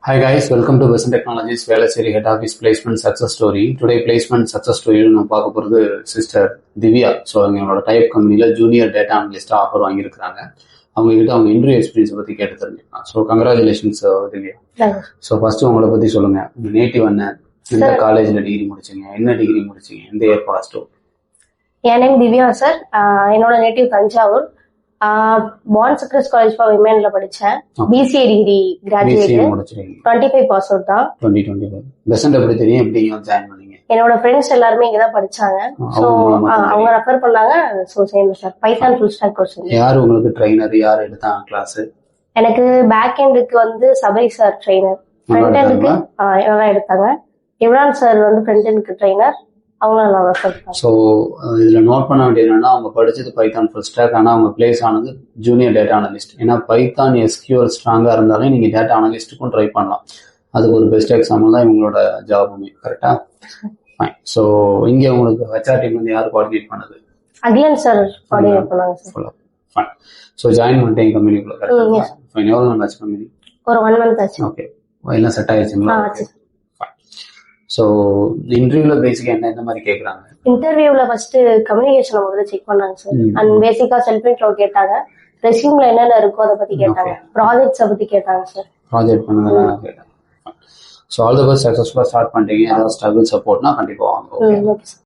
Hi guys, welcome to Western Technologies Velaseri Head Office Placement Success Story. Today placement success story நம்ம பார்க்க போகிறது sister Divya. So அவங்களோட type கம்பெனியில் junior data அனலிஸ்டாக offer வாங்கியிருக்கிறாங்க. அவங்ககிட்ட அவங்க இன்டர்வியூ எக்ஸ்பீரியன்ஸை பற்றி கேட்டு தெரிஞ்சுக்கலாம். So congratulations Divya. So first உங்களை பற்றி சொல்லுங்க. நேட்டிவ் என்ன, எந்த காலேஜில் டிகிரி முடிச்சிங்க, என்ன டிகிரி முடிச்சிங்க, எந்த இயர் பாஸ் டூ? என் நேம் திவ்யா சார். என்னோட native Thanjavur. Bon Secours college for விமென்ல படிச்சேன். BCA degree graduate. 25 pass out தான். 2025 பெஸ்ட். எப்படி தெரியும், எப்படி ஜாயின் பண்ணீங்க? என்னோட ஃப்ரெண்ட்ஸ் எல்லாருமே இங்க தான் படிச்சாங்க. சோ அவங்க ரெஃபர் பண்ணாங்க. சோ சேர்ந்தேன் sir. Python full stack course. யார் உங்களுக்கு ட்ரெய்னர், யார் எடுத்தாங்க கிளாஸ்? எனக்கு பேக் எண்டுக்கு வந்து சபரி சார் ட்ரெய்னர். ஃப்ரண்ட் எண்டுக்கு நல்லா எடுத்தாங்க. இம்ரான் சார் வந்து ஃப்ரண்ட் எண்டுக்கு ட்ரெய்னர். ஸோ இதில் நோட் பண்ண வேண்டியது என்னன்னா, அவங்க படிச்சது பைத்தான் ஃபுல் ஸ்டாக், ஆனால் அவங்க பிளேஸ் ஆனது ஜூனியர் டேட்டா அனலிஸ்ட். ஏன்னா பைத்தான் எஸ்கியூஎல் ஸ்ட்ராங்காக இருந்தாலே நீங்கள் டேட்டா அனலிஸ்ட்டுக்கும் ட்ரை பண்ணலாம். அதுக்கு ஒரு பெஸ்ட் எக்ஸாம்பிள் தான் இவங்களோட ஜாபுமே. கரெக்டா? ஃபைன். ஸோ இங்கே உங்களுக்கு ஹெச்ஆர் டீம் வந்து யார் கோஆர்டினேட் பண்ணது? அகிலன் சார் கோஆர்டினேட் பண்ணாங்க சார். ஃபைன். ஸோ ஜாயின் பண்ணிட்டேன் கம்பெனிக்குள்ள. கரெக்டா? ஃபைன். எவ்வளோ நாள் ஆச்சு கம்பெனி? ஒரு 1 month ஆச்சு. ஓகே, எல்லாம் செட் ஆயிடுச்சுங்களா? ஸோ இன்டர்வியூல பேசிக்கா என்ன மாதிரி கேட்குறாங்க? இன்டர்வியூல ஃபர்ஸ்ட் கம்யூனிகேஷன் முதல்ல செக் பண்ணாங்க சார். அண்ட் பேசிக்கா செல்ஃப் இன்ட்ரோ கேட்டாங்க. ரெஸ்யூம்ல என்னென்ன இருக்கோ அதை பத்தி கேட்டாங்க. ப்ராஜெக்ட்ஸை பத்தி கேட்டாங்க சார். ப்ராஜெக்ட் பண்ணுங்க கேட்டாங்க. ஸோ ஆல் தி பெஸ்ட், சக்ஸஸ்ஃபுல்லாக ஸ்டார்ட் பண்ணிட்டீங்க. ஏதாவது ஸ்ட்ரகிள் சப்போர்ட்னா கண்டிப்பாக வாங்க. Okay sir.